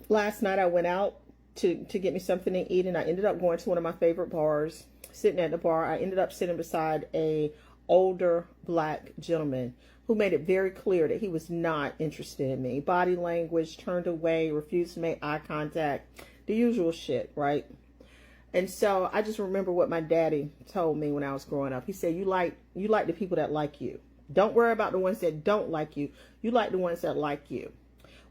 Last night I went out to get me something to eat, and I ended up going to one of my favorite bars. Sitting at the bar, I ended up sitting beside a older black gentleman who made it very clear that he was not interested in me. Body language, turned away, refused to make eye contact, the usual shit, right? And so I just remember what my daddy told me when I was growing up. He said, you like the people that like you. Don't worry about the ones that don't like you. You like the ones that like you.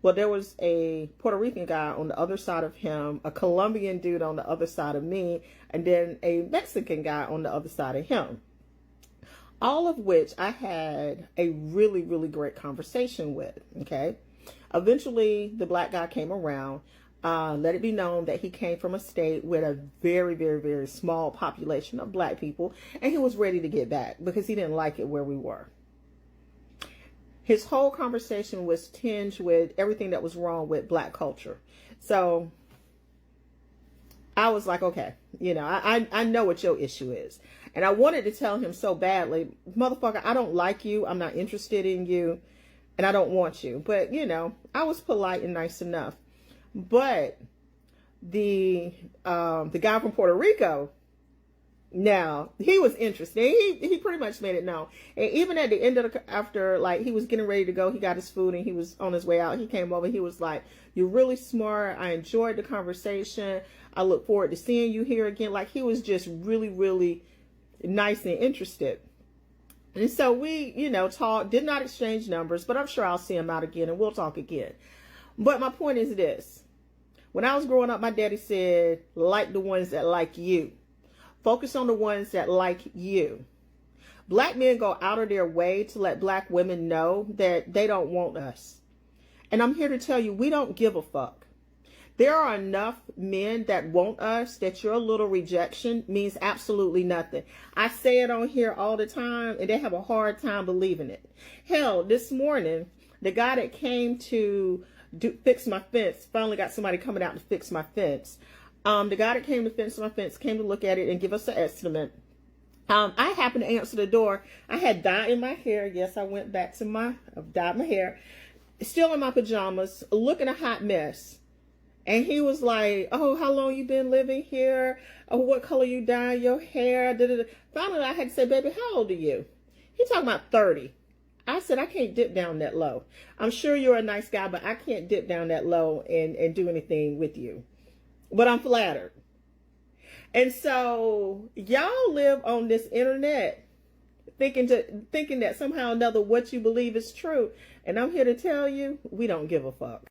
Well, there was a Puerto Rican guy on the other side of him, a Colombian dude on the other side of me, and then a Mexican guy on the other side of him. All of which I had a really, really great conversation with, okay? Eventually, the black guy came around. Let it be known that he came from a state with a very, very, very small population of black people, and he was ready to get back because he didn't like it where we were. His whole conversation was tinged with everything that was wrong with black culture. So I was like, okay, I know what your issue is. And I wanted to tell him so badly, motherfucker, I don't like you. I'm not interested in you. And I don't want you. But, I was polite and nice enough. But the guy from Puerto Rico, now, he was interested. He pretty much made it known. And even at the end of after, like, he was getting ready to go, he got his food and he was on his way out. He came over. He was like, you're really smart. I enjoyed the conversation. I look forward to seeing you here again. Like, he was just really, really nice and interested. And so we, talked, did not exchange numbers, but I'm sure I'll see him out again and we'll talk again. But my point is this. When I was growing up, my daddy said, like the ones that like you. Focus on the ones that like you. Black men go out of their way to let black women know that they don't want us. And I'm here to tell you, we don't give a fuck. There are enough men that want us that your little rejection means absolutely nothing. I say it on here all the time and they have a hard time believing it. Hell, this morning, the guy that came to fix my fence, finally got somebody coming out to fix my fence. The guy that came to fix my fence came to look at it and give us an estimate. I happened to answer the door. I had dye in my hair. Yes, I went back to dyed my hair. Still in my pajamas, looking a hot mess. And he was like, oh, how long you been living here? Oh, what color you dye your hair? Da-da-da. Finally, I had to say, baby, how old are you? He talking about 30. I said, I can't dip down that low. I'm sure you're a nice guy, but I can't dip down that low and do anything with you. But I'm flattered. And so y'all live on this internet thinking that somehow or another what you believe is true. And I'm here to tell you, we don't give a fuck.